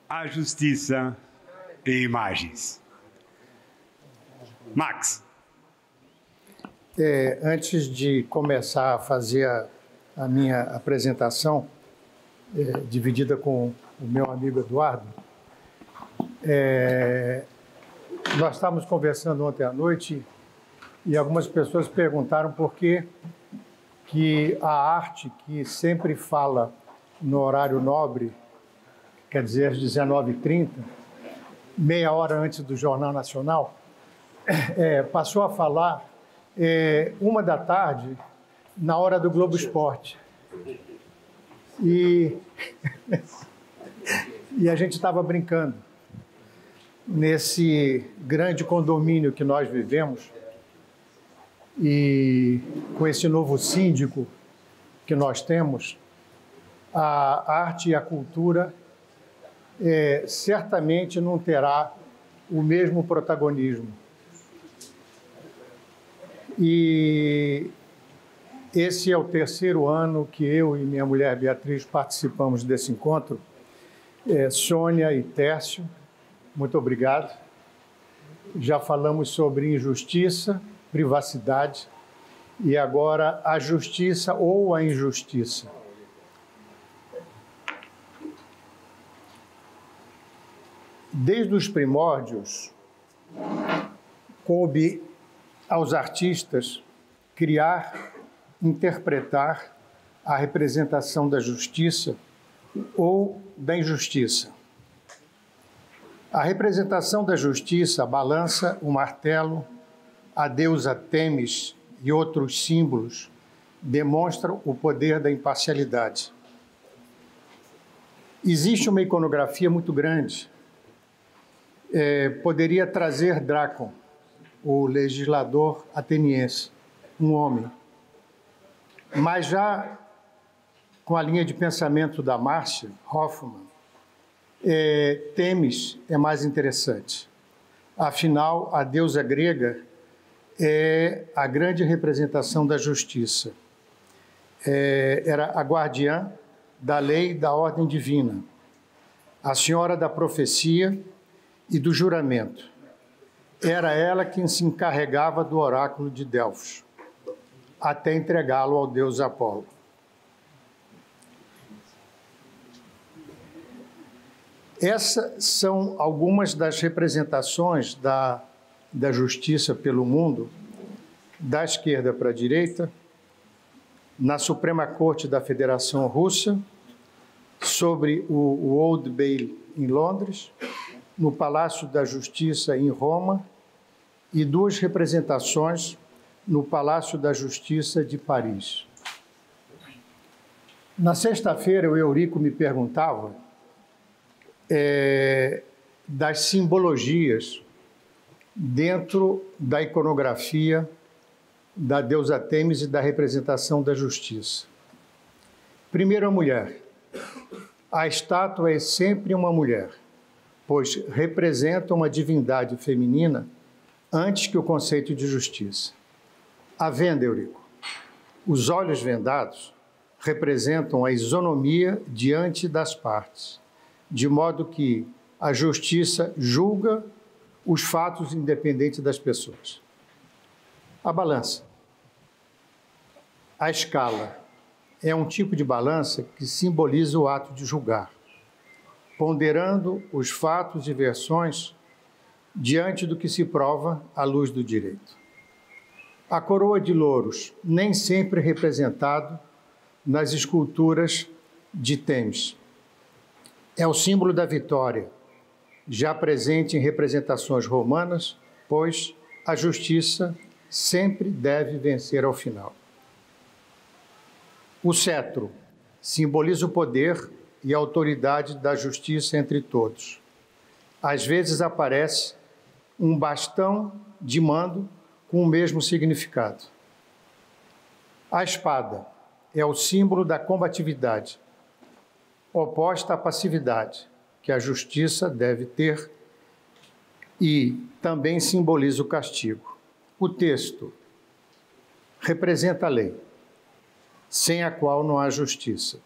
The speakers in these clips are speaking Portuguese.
à justiça e imagens. Max. Antes de começar a fazer a minha apresentação, dividida com o meu amigo Eduardo, nós estávamos conversando ontem à noite e algumas pessoas perguntaram por que a arte que sempre fala no horário nobre, quer dizer, às 19h30, meia hora antes do Jornal Nacional, passou a falar 13h na hora do Globo Esporte. E a gente estava brincando. Nesse grande condomínio que nós vivemos, e com esse novo síndico que nós temos, a arte e a cultura certamente não terá o mesmo protagonismo. E esse é o terceiro ano que eu e minha mulher Beatriz participamos desse encontro. Sônia e Tércio, muito obrigado. Já falamos sobre injustiça, privacidade e agora a justiça ou a injustiça. Desde os primórdios, coube aos artistas criar, interpretar a representação da justiça ou da injustiça. A representação da justiça, a balança, o martelo, a deusa Têmis e outros símbolos demonstram o poder da imparcialidade. Existe uma iconografia muito grande. Poderia trazer Drácon, o legislador ateniense, um homem. Mas já com a linha de pensamento da Marcia Hoffman, Têmis é mais interessante. Afinal, a deusa grega é a grande representação da justiça. Era a guardiã da lei e da ordem divina, a senhora da profecia e do juramento. Era ela quem se encarregava do oráculo de Delfos, até entregá-lo ao deus Apolo. Essas são algumas das representações da justiça pelo mundo, da esquerda para a direita, na Suprema Corte da Federação Russa, sobre o Old Bailey em Londres, no Palácio da Justiça em Roma e duas representações no Palácio da Justiça de Paris. Na sexta-feira, o Eurico me perguntava das simbologias dentro da iconografia da deusa Têmis e da representação da justiça. Primeiro, a mulher. A estátua é sempre uma mulher, pois representa uma divindade feminina antes que o conceito de justiça. A venda, Eurico. Os olhos vendados representam a isonomia diante das partes, de modo que a justiça julga os fatos independentes das pessoas. A balança. A escala é um tipo de balança que simboliza o ato de julgar, ponderando os fatos e versões diante do que se prova à luz do direito. A coroa de louros, nem sempre representado nas esculturas de Têmis. É o símbolo da vitória, já presente em representações romanas, pois a justiça sempre deve vencer ao final. O cetro simboliza o poder e a autoridade da justiça entre todos. Às vezes aparece um bastão de mando com o mesmo significado. A espada é o símbolo da combatividade, oposta à passividade, que a justiça deve ter, e também simboliza o castigo. O texto representa a lei, sem a qual não há justiça.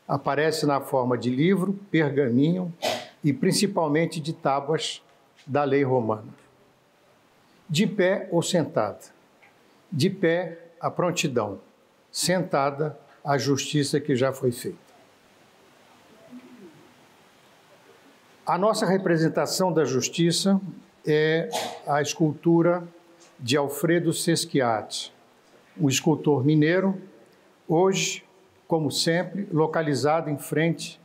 Aparece na forma de livro, pergaminho e principalmente de tábuas da lei romana. De pé ou sentada. De pé, a prontidão. Sentada, a justiça que já foi feita. A nossa representação da justiça é a escultura de Alfredo Sesquiati, um escultor mineiro, hoje, como sempre, localizado em frente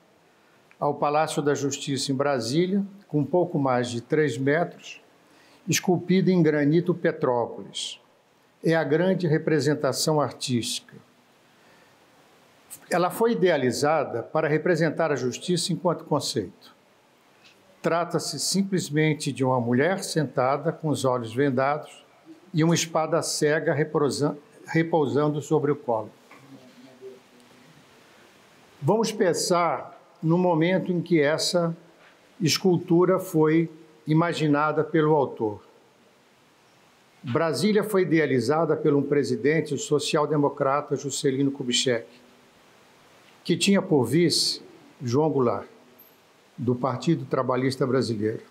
ao Palácio da Justiça em Brasília, com pouco mais de 3 metros, esculpido em granito Petrópolis. É a grande representação artística. Ela foi idealizada para representar a justiça enquanto conceito. Trata-se simplesmente de uma mulher sentada com os olhos vendados e uma espada cega repousando sobre o colo. Vamos pensar no momento em que essa escultura foi imaginada pelo autor. Brasília foi idealizada por um presidente social-democrata, Juscelino Kubitschek, que tinha por vice João Goulart, do Partido Trabalhista Brasileiro.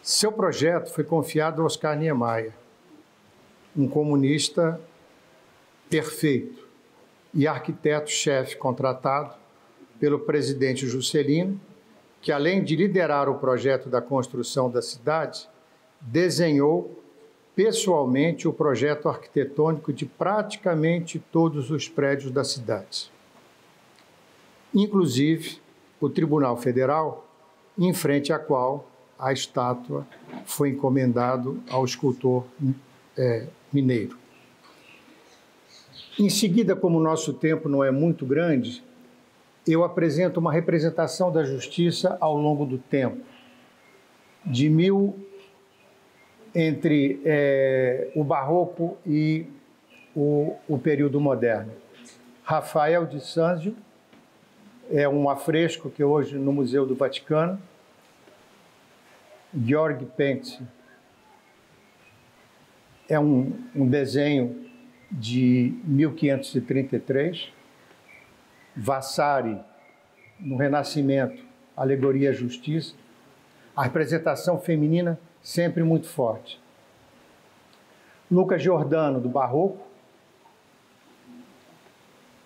Seu projeto foi confiado a Oscar Niemeyer, um comunista perfeito e arquiteto-chefe contratado pelo presidente Juscelino, que, além de liderar o projeto da construção da cidade, desenhou pessoalmente o projeto arquitetônico de praticamente todos os prédios da cidade. Inclusive, o Tribunal Federal, em frente à qual a estátua foi encomendado ao escultor mineiro. Em seguida, como o nosso tempo não é muito grande, eu apresento uma representação da justiça ao longo do tempo, entre o Barroco e o período moderno. Rafael de Sanzio é um afresco que hoje no Museu do Vaticano. Georg Penck é um desenho de 1533. Vasari, no Renascimento, alegoria à justiça. A representação feminina sempre muito forte. Lucas Giordano, do Barroco.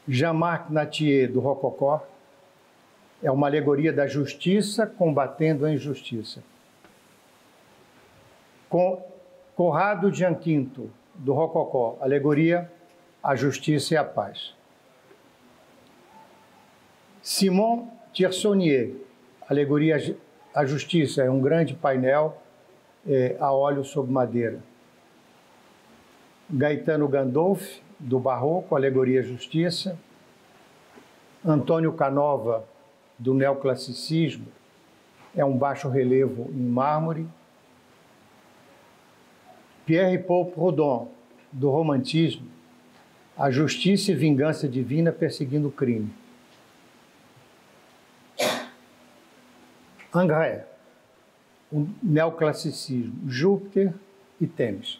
Jean-Marc Nattier, do Rococó. É uma alegoria da justiça combatendo a injustiça. Corrado Gianquinto, do Rococó, alegoria à justiça e à paz. Simon Tierconier, alegoria à justiça, é um grande painel a óleo sobre madeira. Gaetano Gandolfi, do Barroco, alegoria à justiça. Antônio Canova, do neoclassicismo, é um baixo relevo em mármore. Pierre-Paul Proudhon, do romantismo, a justiça e vingança divina perseguindo o crime. Ingres, o neoclassicismo, Júpiter e Têmis.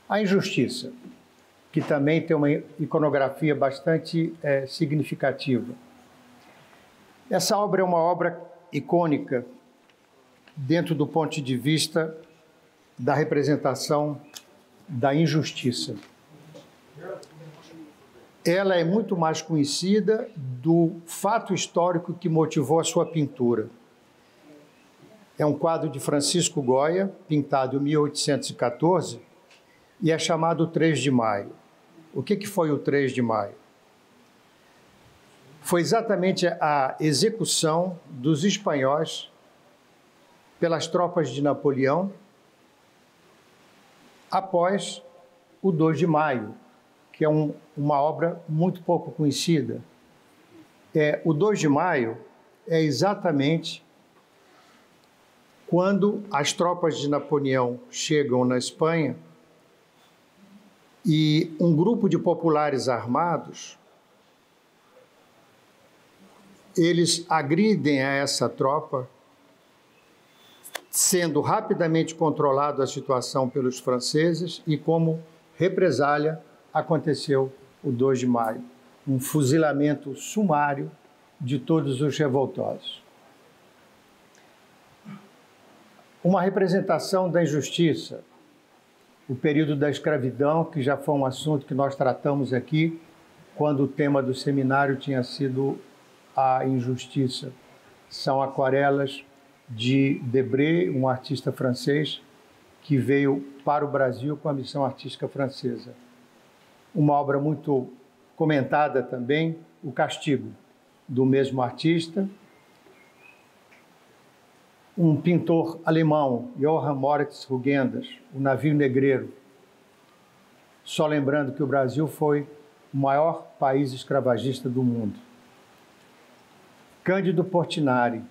A injustiça, que também tem uma iconografia bastante significativa. Essa obra é uma obra icônica dentro do ponto de vista da representação da injustiça. Ela é muito mais conhecida do fato histórico que motivou a sua pintura. É um quadro de Francisco Goya, pintado em 1814, e é chamado 3 de Maio. O que foi o 3 de Maio? Foi exatamente a execução dos espanhóis pelas tropas de Napoleão após o 2 de Maio, que é uma obra muito pouco conhecida. O 2 de Maio é exatamente quando as tropas de Napoleão chegam na Espanha e um grupo de populares armados, eles agridem a essa tropa, sendo rapidamente controlada a situação pelos franceses e, como represália, aconteceu o 2 de maio. Um fuzilamento sumário de todos os revoltosos. Uma representação da injustiça, o período da escravidão, que já foi um assunto que nós tratamos aqui, quando o tema do seminário tinha sido a injustiça. São aquarelas de Debré, um artista francês, que veio para o Brasil com a missão artística francesa. Uma obra muito comentada também, O Castigo, do mesmo artista. Um pintor alemão, Johann Moritz Rugendas, O Navio Negreiro. Só lembrando que o Brasil foi o maior país escravagista do mundo. Cândido Portinari,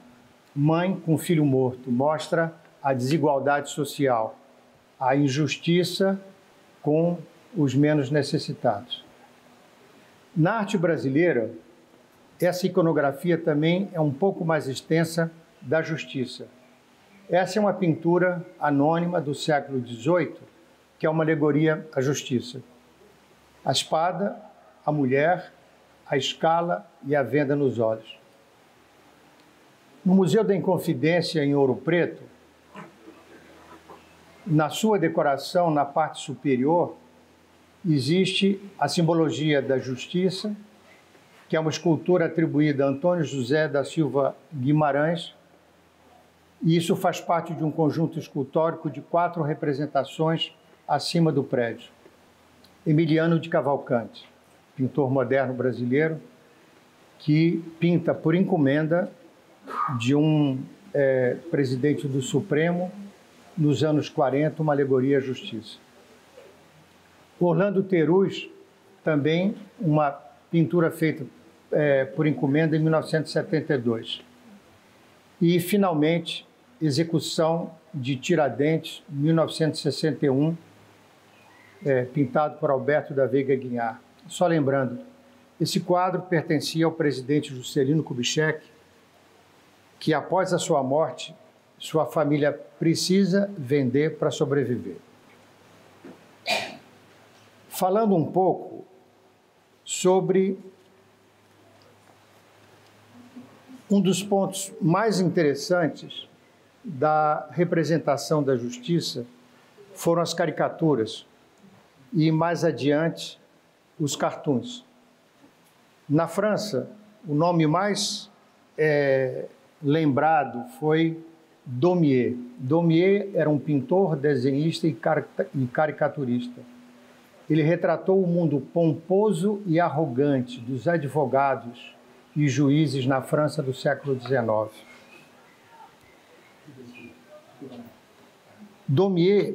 Mãe com Filho Morto, mostra a desigualdade social, a injustiça com os menos necessitados. Na arte brasileira, essa iconografia também é um pouco mais extensa da justiça. Essa é uma pintura anônima do século XVIII, que é uma alegoria à justiça. A espada, a mulher, a escala e a venda nos olhos. No Museu da Inconfidência, em Ouro Preto, na sua decoração, na parte superior, existe a simbologia da justiça, que é uma escultura atribuída a Antônio José da Silva Guimarães, e isso faz parte de um conjunto escultórico de 4 representações acima do prédio. Emiliano de Cavalcante, pintor moderno brasileiro, que pinta por encomenda de um presidente do Supremo, nos anos 40, uma alegoria à justiça. Orlando Teruz, também uma pintura feita por encomenda em 1972. E, finalmente, Execução de Tiradentes, 1961, pintado por Alberto da Veiga Guiar. Só lembrando, esse quadro pertencia ao presidente Juscelino Kubitschek, que após a sua morte, sua família precisa vender para sobreviver. Falando um pouco sobre um dos pontos mais interessantes da representação da justiça foram as caricaturas e, mais adiante, os cartoons. Na França, o nome mais lembrado foi Daumier. Daumier era um pintor, desenhista e caricaturista. Ele retratou o mundo pomposo e arrogante dos advogados e juízes na França do século XIX. Daumier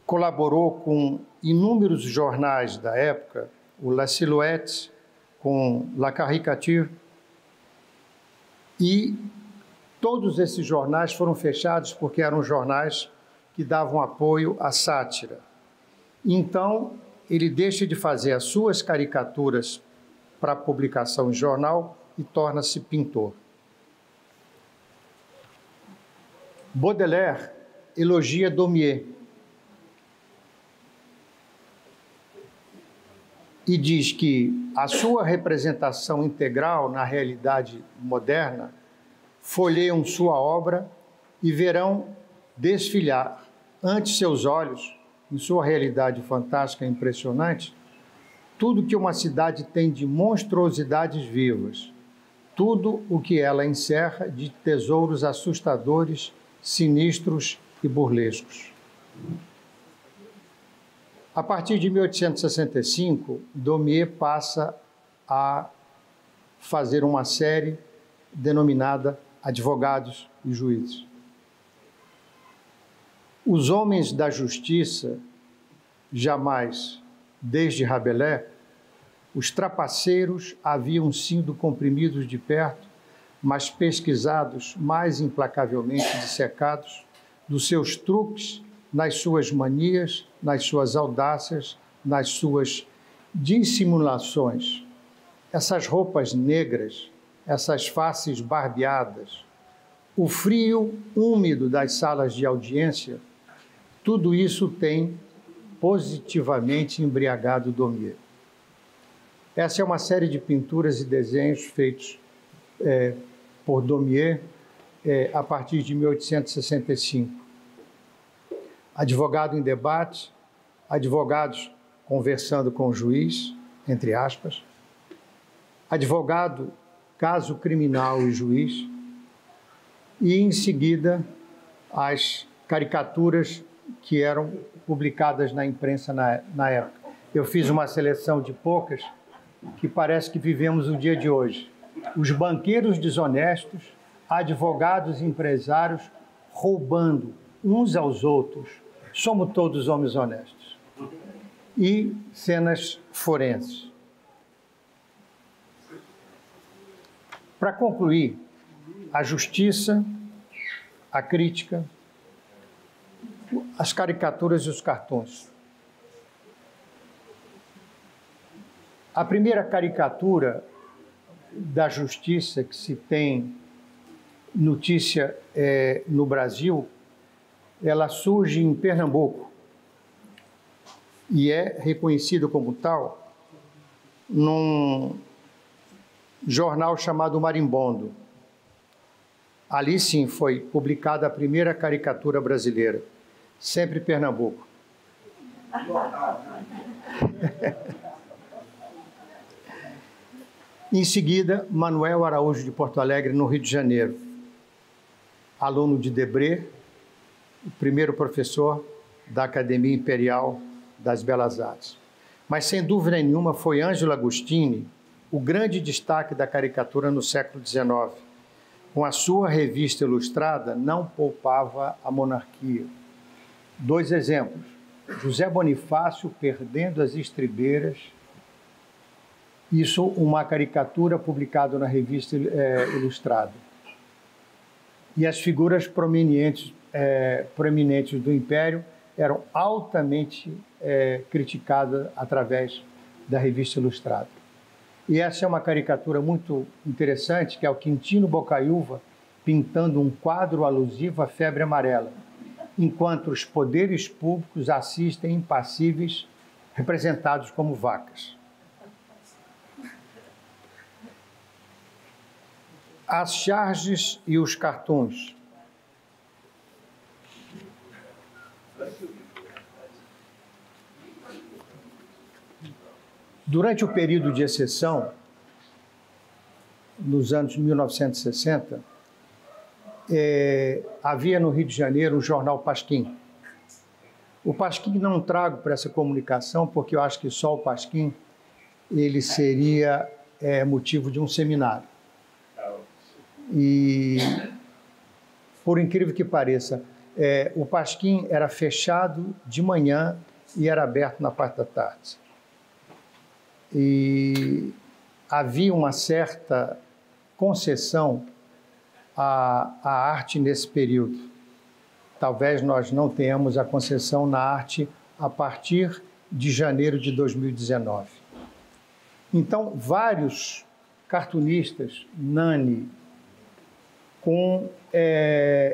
colaborou com inúmeros jornais da época, o La Silhouette, com La Caricature, e todos esses jornais foram fechados porque eram jornais que davam apoio à sátira. Então, ele deixa de fazer as suas caricaturas para publicação em jornal e torna-se pintor. Baudelaire elogia Daumier e diz que a sua representação integral na realidade moderna folheiam sua obra e verão desfilar ante seus olhos, em sua realidade fantástica e impressionante, tudo que uma cidade tem de monstruosidades vivas, tudo o que ela encerra de tesouros assustadores, sinistros e burlescos. A partir de 1865, Daumier passa a fazer uma série denominada Advogados e Juízes. Os homens da justiça, jamais, desde Rabelais, os trapaceiros haviam sido comprimidos de perto, mas pesquisados, mais implacavelmente dissecados, dos seus truques, nas suas manias, nas suas audácias, nas suas dissimulações. Essas roupas negras, essas faces barbeadas, o frio úmido das salas de audiência, tudo isso tem positivamente embriagado Daumier. Essa é uma série de pinturas e desenhos feitos por Daumier a partir de 1865. Advogado em debate, advogados conversando com o juiz, entre aspas, advogado, caso criminal e juiz, e em seguida as caricaturas que eram publicadas na imprensa na época. Eu fiz uma seleção de poucas que parece que vivemos o dia de hoje. Os banqueiros desonestos, advogados e empresários roubando uns aos outros. Somos todos homens honestos. E cenas forenses. Para concluir, a justiça, a crítica, as caricaturas e os cartões. A primeira caricatura da justiça que se tem notícia no Brasil, ela surge em Pernambuco e é reconhecido como tal num jornal chamado Marimbondo. Ali sim foi publicada a primeira caricatura brasileira, sempre Pernambuco. Em seguida, Manuel Araújo de Porto Alegre, no Rio de Janeiro, aluno de Debré, o primeiro professor da Academia Imperial das Belas Artes. Mas, sem dúvida nenhuma, foi Ângelo Agostini o grande destaque da caricatura no século XIX. Com a sua revista ilustrada, não poupava a monarquia. 2 exemplos. José Bonifácio perdendo as estribeiras. Isso, uma caricatura publicada na revista ilustrada. E as figuras proeminentes do Império eram altamente criticadas através da revista ilustrada. E essa é uma caricatura muito interessante, que é o Quintino Bocaiúva pintando um quadro alusivo à febre amarela, enquanto os poderes públicos assistem impassíveis, representados como vacas. As charges e os cartões. Durante o período de exceção, nos anos 1960, havia no Rio de Janeiro o jornal Pasquim. O Pasquim não trago para essa comunicação, porque eu acho que só o Pasquim ele seria motivo de um seminário. E, por incrível que pareça, o Pasquim era fechado de manhã e era aberto na parte da tarde. E havia uma certa concessão à arte nesse período. Talvez nós não tenhamos a concessão na arte a partir de janeiro de 2019. Então, vários cartunistas, Nani, com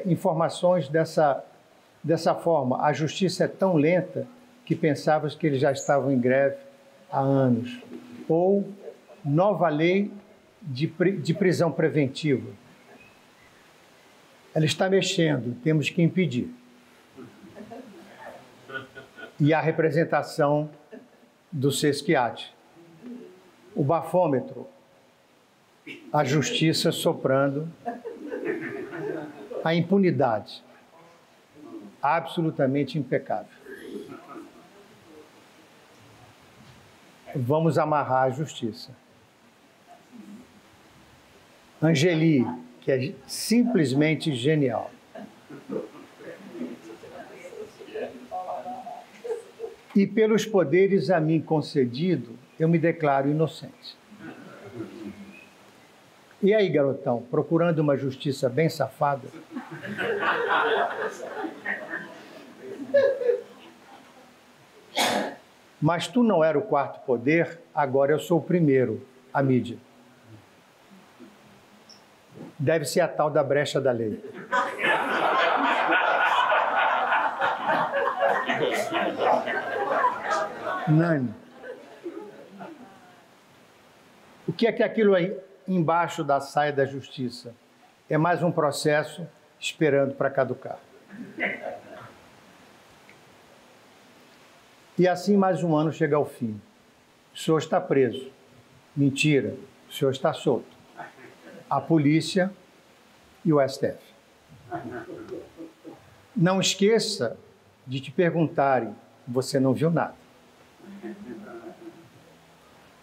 informações dessa forma. A justiça é tão lenta que pensávamos que eles já estavam em greve há anos. Ou nova lei de prisão preventiva. Ela está mexendo, temos que impedir. E a representação do Sesquiate. O bafômetro, a justiça soprando, a impunidade, absolutamente impecável. Vamos amarrar a justiça. Angeli, que é simplesmente genial. E pelos poderes a mim concedido, eu me declaro inocente. E aí, garotão, procurando uma justiça bem safada? Mas tu não era o quarto poder, agora eu sou o primeiro, a mídia. Deve ser a tal da brecha da lei. Nani. O que é que aquilo aí embaixo da saia da justiça. É mais um processo esperando para caducar. E assim mais um ano chega ao fim. O senhor está preso. Mentira, o senhor está solto. A polícia e o STF. Não esqueça de te perguntarem, você não viu nada.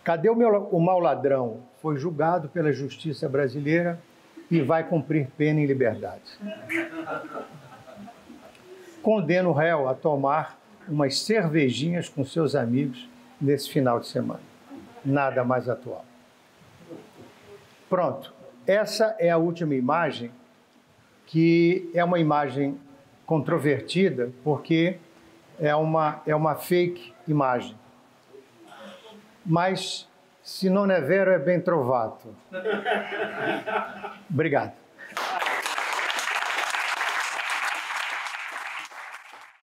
Cadê o mau ladrão? Foi julgado pela justiça brasileira e vai cumprir pena em liberdade. Condena o réu a tomar umas cervejinhas com seus amigos nesse final de semana. Nada mais atual. Pronto. Essa é a última imagem, que é uma imagem controvertida, porque é uma fake imagem. Mas, se non è vero, è ben trovato. Obrigado.